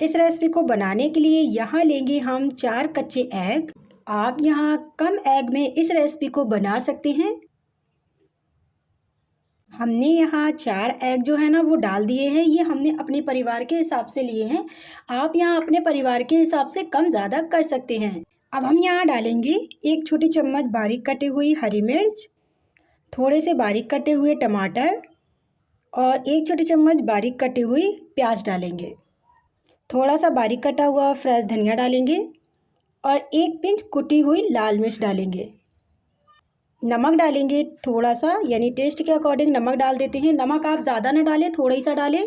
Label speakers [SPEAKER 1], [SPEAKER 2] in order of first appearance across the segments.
[SPEAKER 1] इस रेसिपी को बनाने के लिए यहाँ लेंगे हम 4 कच्चे एग। आप यहाँ कम एग में इस रेसिपी को बना सकते हैं। हमने यहाँ 4 एग जो है ना वो डाल दिए हैं। ये हमने अपने परिवार के हिसाब से लिए हैं। आप यहाँ अपने परिवार के हिसाब से कम ज़्यादा कर सकते हैं। अब हम यहाँ डालेंगे 1 छोटी चम्मच बारीक कटी हुई हरी मिर्च, थोड़े से बारीक कटे हुए टमाटर और 1 छोटी चम्मच बारीक कटी हुई प्याज डालेंगे। थोड़ा सा बारीक कटा हुआ फ्रेश धनिया डालेंगे और 1 पिंच कुटी हुई लाल मिर्च डालेंगे। नमक डालेंगे थोड़ा सा, यानी टेस्ट के अकॉर्डिंग नमक डाल देते हैं। नमक आप ज़्यादा ना डालें, थोड़ा ही सा डालें।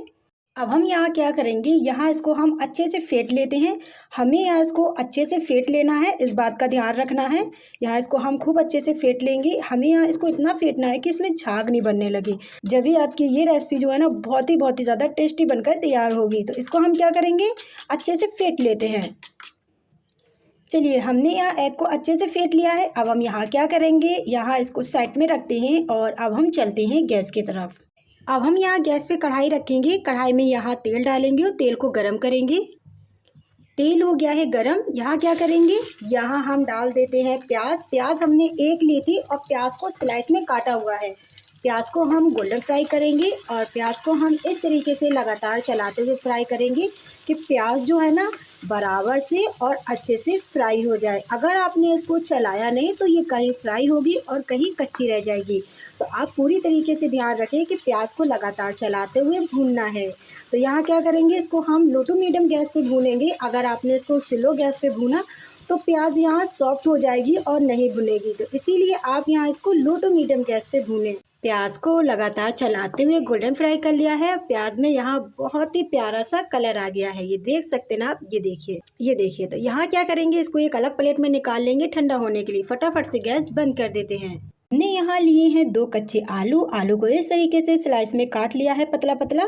[SPEAKER 1] अब हम यहाँ क्या करेंगे, यहाँ इसको हम अच्छे से फेंट लेते हैं। हमें यहाँ इसको अच्छे से फेंट लेना है, इस बात का ध्यान रखना है। यहाँ इसको हम खूब अच्छे से फेंट लेंगे। हमें यहाँ इसको इतना फेंटना है कि इसमें झाग नहीं बनने लगे। जब भी आपकी ये रेसिपी जो है ना बहुत ही ज़्यादा टेस्टी बनकर तैयार होगी। तो इसको हम क्या करेंगे, अच्छे से फेंट लेते हैं। चलिए, हमने यहाँ एग को अच्छे से फेंट लिया है। अब हम यहाँ क्या करेंगे, यहाँ इसको साइड में रखते हैं और अब हम चलते हैं गैस की तरफ। अब हम यहाँ गैस पे कढ़ाई रखेंगे। कढ़ाई में यहाँ तेल डालेंगे और तेल को गरम करेंगे। तेल हो गया है गरम। यहाँ क्या करेंगे, यहाँ हम डाल देते हैं प्याज। प्याज हमने 1 ली थी और प्याज को स्लाइस में काटा हुआ है। प्याज को हम गोल्डन फ्राई करेंगे और प्याज को हम इस तरीके से लगातार चलाते हुए फ्राई करेंगे कि प्याज जो है ना बराबर से और अच्छे से फ्राई हो जाए। अगर आपने इसको चलाया नहीं तो ये कहीं फ्राई होगी और कहीं कच्ची रह जाएगी। तो आप पूरी तरीके से ध्यान रखें कि प्याज को लगातार चलाते हुए भूनना है। तो यहाँ क्या करेंगे, इसको हम लो टू मीडियम गैस पे भूनेंगे। अगर आपने इसको स्लो गैस पे भूना तो प्याज यहाँ सॉफ्ट हो जाएगी और नहीं भुनेगी। तो इसीलिए आप यहाँ इसको लो टू मीडियम गैस पे भूनें। प्याज को लगातार चलाते हुए गोल्डन फ्राई कर लिया है। प्याज में यहाँ बहुत ही प्यारा सा कलर आ गया है, ये देख सकते हैं ना आप। ये देखिए। तो यहाँ क्या करेंगे, इसको एक अलग प्लेट में निकाल लेंगे ठंडा होने के लिए। फटाफट से गैस बंद कर देते हैं। हमने यहाँ लिए हैं 2 कच्चे आलू। आलू को इस तरीके से स्लाइस में काट लिया है पतला पतला।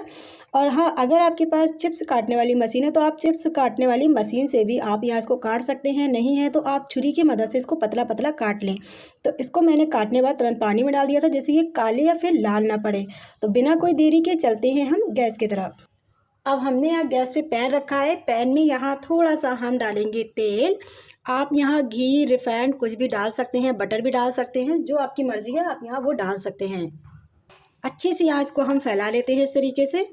[SPEAKER 1] और हाँ, अगर आपके पास चिप्स काटने वाली मशीन है तो आप चिप्स काटने वाली मशीन से भी आप यहाँ इसको काट सकते हैं। नहीं है तो आप छुरी की मदद से इसको पतला पतला काट लें। तो इसको मैंने काटने बाद तुरंत पानी में डाल दिया था, जैसे ये काले या फिर लाल ना पड़े। तो बिना कोई देरी के चलते हैं हम गैस की तरफ। अब हमने यहाँ गैस पे पैन रखा है। पैन में यहाँ थोड़ा सा हम डालेंगे तेल। आप यहाँ घी, रिफाइंड कुछ भी डाल सकते हैं, बटर भी डाल सकते हैं, जो आपकी मर्ज़ी है आप यहाँ वो डाल सकते हैं। अच्छे से यहाँ इसको हम फैला लेते हैं इस तरीके से।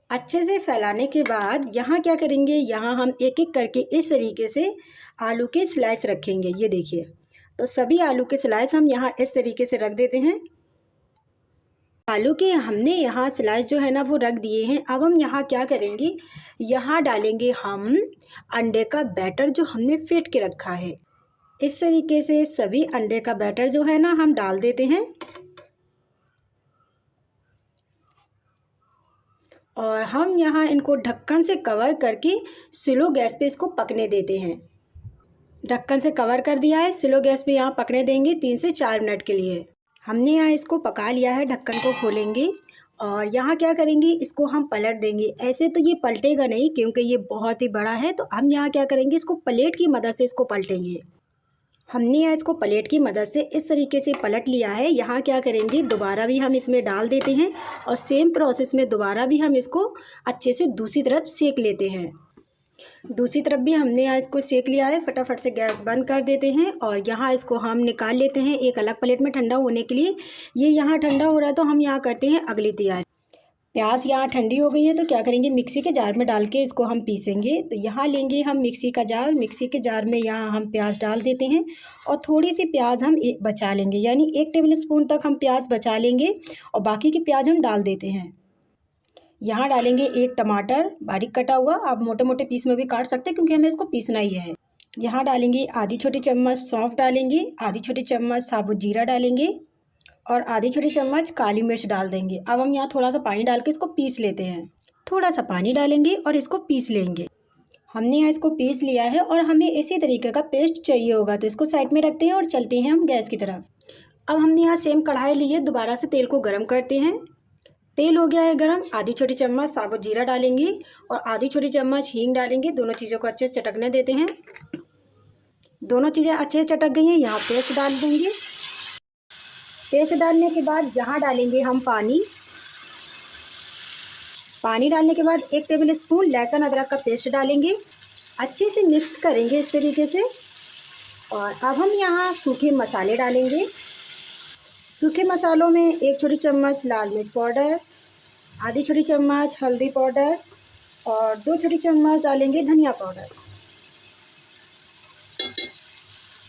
[SPEAKER 1] अच्छे से फैलाने के बाद यहाँ क्या करेंगे, यहाँ हम एक एक करके इस तरीके से आलू के स्लाइस रखेंगे। ये देखिए, तो सभी आलू के स्लाइस हम यहाँ इस तरीके से रख देते हैं। आलू के हमने यहाँ स्लाइस जो है ना वो रख दिए हैं। अब हम यहाँ क्या करेंगे, यहाँ डालेंगे हम अंडे का बैटर जो हमने फेंट के रखा है। इस तरीके से सभी अंडे का बैटर जो है ना हम डाल देते हैं और हम यहाँ इनको ढक्कन से कवर करके स्लो गैस पे इसको पकने देते हैं। ढक्कन से कवर कर दिया है, स्लो गैस पे यहाँ पकने देंगे 3 से 4 मिनट के लिए। हमने यहाँ इसको पका लिया है। ढक्कन को खोलेंगे और यहाँ क्या करेंगे, इसको हम पलट देंगे। ऐसे तो ये पलटेगा नहीं क्योंकि ये बहुत ही बड़ा है। तो हम यहाँ क्या करेंगे, इसको प्लेट की मदद से इसको पलटेंगे। हमने यहाँ इसको प्लेट की मदद से इस तरीके से पलट लिया है। यहाँ क्या करेंगे, दोबारा भी हम इसमें डाल देते हैं और सेम प्रोसेस में दोबारा भी हम इसको अच्छे से दूसरी तरफ सेक लेते हैं। दूसरी तरफ भी हमने यहाँ इसको सेक लिया है। फटाफट से गैस बंद कर देते हैं और यहाँ इसको हम निकाल लेते हैं एक अलग प्लेट में ठंडा होने के लिए। ये यहाँ ठंडा हो रहा है तो हम यहाँ करते हैं अगली तैयारी। प्याज यहाँ ठंडी हो गई है तो क्या करेंगे, मिक्सी के जार में डाल के इसको हम पीसेंगे। तो यहाँ लेंगे हम मिक्सी का जार। मिक्सी के जार में यहाँ हम प्याज डाल देते हैं और थोड़ी सी प्याज हम बचा लेंगे, यानी 1 टेबल स्पून तक हम प्याज बचा लेंगे और बाकी की प्याज हम डाल देते हैं। यहाँ डालेंगे 1 टमाटर बारीक कटा हुआ। आप मोटे मोटे पीस में भी काट सकते हैं क्योंकि हमें इसको पीसना ही है। यहाँ डालेंगे आधी छोटी चम्मच सौंफ डालेंगे, आधी छोटी चम्मच साबुत जीरा डालेंगे और आधी छोटी चम्मच काली मिर्च डाल देंगे। अब हम यहाँ थोड़ा सा पानी डाल के इसको पीस लेते हैं। थोड़ा सा पानी डालेंगे और इसको पीस लेंगे। हमने यहाँ इसको पीस लिया है और हमें इसी तरीके का पेस्ट चाहिए होगा। तो इसको साइड में रखते हैं और चलते हैं हम गैस की तरफ। अब हमने यहाँ सेम कढ़ाई ली है, दोबारा से तेल को गर्म करते हैं। तेल हो गया है गरम। आधी छोटी चम्मच साबुत जीरा डालेंगे और आधी छोटी चम्मच हींग डालेंगे। दोनों चीज़ों को अच्छे से चटकने देते हैं। दोनों चीज़ें अच्छे से चटक गई हैं। यहाँ पेस्ट डाल देंगे। पेस्ट डालने के बाद यहाँ डालेंगे हम पानी। पानी डालने के बाद 1 टेबल स्पून लहसुन अदरक का पेस्ट डालेंगे, अच्छे से मिक्स करेंगे इस तरीके से। और अब हम यहाँ सूखे मसाले डालेंगे। सूखे मसालों में 1 छोटी चम्मच लाल मिर्च पाउडर, आधी छोटी चम्मच हल्दी पाउडर और 2 छोटी चम्मच डालेंगे धनिया पाउडर।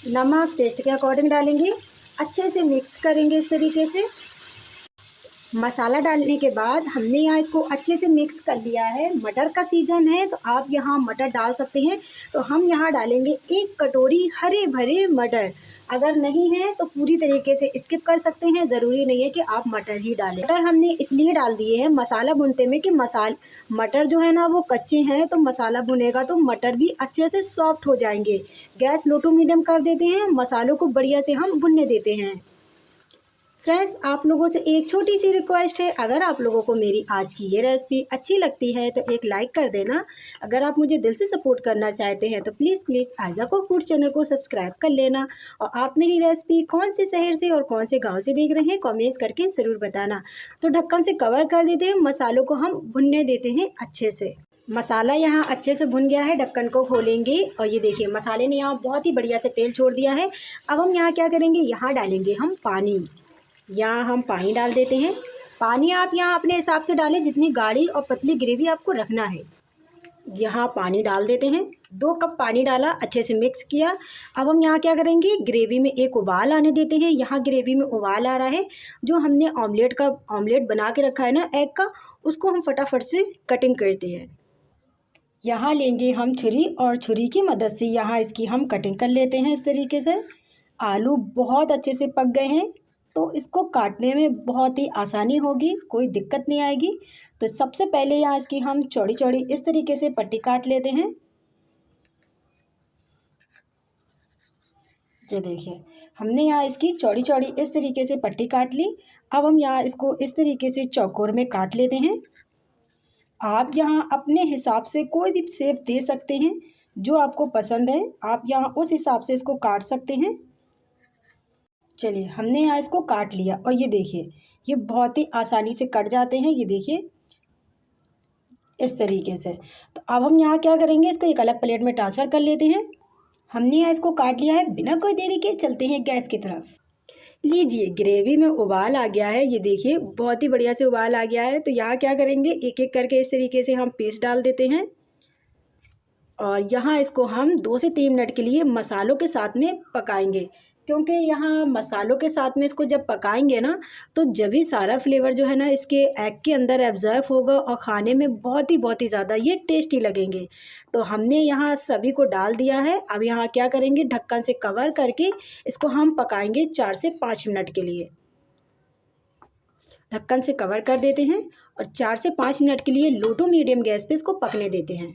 [SPEAKER 1] नमक टेस्ट के अकॉर्डिंग डालेंगे, अच्छे से मिक्स करेंगे इस तरीके से। मसाला डालने के बाद हमने यहाँ इसको अच्छे से मिक्स कर लिया है। मटर का सीज़न है तो आप यहाँ मटर डाल सकते हैं। तो हम यहाँ डालेंगे 1 कटोरी हरे भरे मटर। अगर नहीं है तो पूरी तरीके से स्किप कर सकते हैं, ज़रूरी नहीं है कि आप मटर ही डालें। मटर हमने इसलिए डाल दिए हैं मसाला भूनते में कि मटर जो है ना वो कच्चे हैं, तो मसाला भुनेगा तो मटर भी अच्छे से सॉफ्ट हो जाएंगे। गैस लो टू मीडियम कर देते हैं, मसालों को बढ़िया से हम भुनने देते हैं। फ्रेंड्स, आप लोगों से एक छोटी सी रिक्वेस्ट है, अगर आप लोगों को मेरी आज की ये रेसिपी अच्छी लगती है तो एक लाइक कर देना। अगर आप मुझे दिल से सपोर्ट करना चाहते हैं तो please Aiza cook food channel को सब्सक्राइब कर लेना। और आप मेरी रेसिपी कौन से शहर से और कौन से गांव से देख रहे हैं कमेंट्स करके ज़रूर बताना। तो ढक्कन से कवर कर देते हैं, मसालों को हम भुनने देते हैं अच्छे से। मसाला यहाँ अच्छे से भुन गया है, ढक्कन को खोलेंगे और ये देखिए मसाले ने यहाँ बहुत ही बढ़िया से तेल छोड़ दिया है। अब हम यहाँ क्या करेंगे, यहाँ डालेंगे हम पानी। यहाँ हम पानी डाल देते हैं। पानी आप यहाँ अपने हिसाब से डालें, जितनी गाढ़ी और पतली ग्रेवी आपको रखना है। यहाँ पानी डाल देते हैं, 2 कप पानी डाला, अच्छे से मिक्स किया। अब हम यहाँ क्या करेंगे, ग्रेवी में एक उबाल आने देते हैं। यहाँ ग्रेवी में उबाल आ रहा है, जो हमने ऑमलेट बना के रखा है ना एग का, उसको हम फटाफट से कटिंग करते हैं। यहाँ लेंगे हम छुरी और छुरी की मदद से यहाँ इसकी हम कटिंग कर लेते हैं इस तरीके से। आलू बहुत अच्छे से पक गए हैं तो इसको काटने में बहुत ही आसानी होगी, कोई दिक्कत नहीं आएगी। तो सबसे पहले यहाँ इसकी हम चौड़ी चौड़ी इस तरीके से पट्टी काट लेते हैं। ये देखिए हमने यहाँ इसकी चौड़ी चौड़ी इस तरीके से पट्टी काट ली। अब हम यहाँ इसको इस तरीके से चौकोर में काट लेते हैं। आप यहाँ अपने हिसाब से कोई भी शेप दे सकते हैं, जो आपको पसंद है आप यहाँ उस हिसाब से इसको काट सकते हैं। चलिए हमने यहाँ इसको काट लिया और ये देखिए ये बहुत ही आसानी से कट जाते हैं, ये देखिए इस तरीके से। तो अब हम यहाँ क्या करेंगे, इसको एक अलग प्लेट में ट्रांसफ़र कर लेते हैं। हमने यहाँ इसको काट लिया है, बिना कोई देरी के चलते हैं गैस की तरफ। लीजिए ग्रेवी में उबाल आ गया है, ये देखिए बहुत ही बढ़िया से उबाल आ गया है। तो यहाँ क्या करेंगे, एक एक करके इस तरीके से हम पीस डाल देते हैं और यहाँ इसको हम 2 से 3 मिनट के लिए मसालों के साथ में पकाएंगे। क्योंकि यहाँ मसालों के साथ में इसको जब पकाएंगे ना तो जब भी सारा फ्लेवर जो है ना इसके एग के अंदर एब्जॉर्ब होगा और खाने में बहुत ही ज़्यादा ये टेस्टी लगेंगे। तो हमने यहाँ सभी को डाल दिया है। अब यहाँ क्या करेंगे, ढक्कन से कवर करके इसको हम पकाएंगे 4 से 5 मिनट के लिए। ढक्कन से कवर कर देते हैं और 4 से 5 मिनट के लिए लो टू मीडियम गैस पे इसको पकने देते हैं।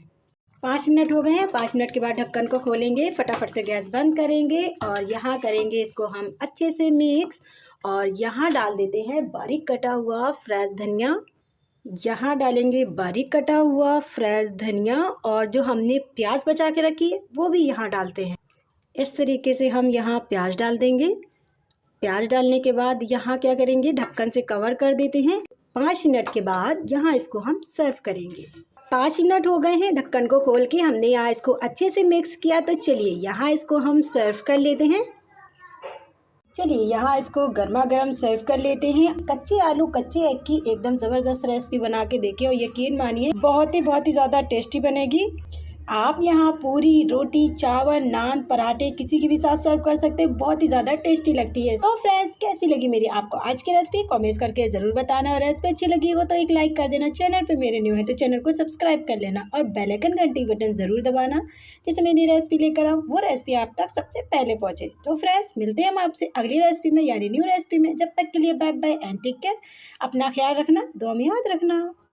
[SPEAKER 1] 5 मिनट हो गए हैं। 5 मिनट के बाद ढक्कन को खोलेंगे, फटाफट से गैस बंद करेंगे और यहाँ करेंगे इसको हम अच्छे से मिक्स। और यहाँ डाल देते हैं बारीक कटा हुआ फ्रेश धनिया। यहाँ डालेंगे बारीक कटा हुआ फ्रेश धनिया और जो हमने प्याज बचा के रखी है वो भी यहाँ डालते हैं। इस तरीके से हम यहाँ प्याज डाल देंगे। प्याज डालने के बाद यहाँ क्या करेंगे, ढक्कन से कवर कर देते हैं। 5 मिनट के बाद यहाँ इसको हम सर्व करेंगे। 5 मिनट हो गए हैं, ढक्कन को खोल के हमने यहाँ इसको अच्छे से मिक्स किया। तो चलिए यहाँ इसको हम सर्व कर लेते हैं। चलिए यहाँ इसको गर्मा गर्म सर्व कर लेते हैं। कच्चे आलू कच्चे एग की एकदम ज़बरदस्त रेसिपी बना के देखिए और यकीन मानिए बहुत ही ज़्यादा टेस्टी बनेगी। आप यहाँ पूरी रोटी चावल नान पराठे किसी के भी साथ सर्व कर सकते हैं, बहुत ही ज़्यादा टेस्टी लगती है। तो फ्रेंड्स कैसी लगी मेरी आपको आज की रेसिपी कमेंट्स करके ज़रूर बताना। और रेसिपी अच्छी लगी हो तो एक लाइक कर देना। चैनल पे मेरे न्यू है तो चैनल को सब्सक्राइब कर लेना और बेल आइकन घंटी बटन ज़रूर दबाना, जिससे मेरी रेसिपी लेकर आऊँ वो रेसिपी आप तक सबसे पहले पहुँचे। तो फ्रेंड्स मिलते हैं हम आपसे अगली रेसिपी में यानी न्यू रेसिपी में। जब तक के लिए bye bye and take care. अपना ख्याल रखना, दुआ में याद रखना।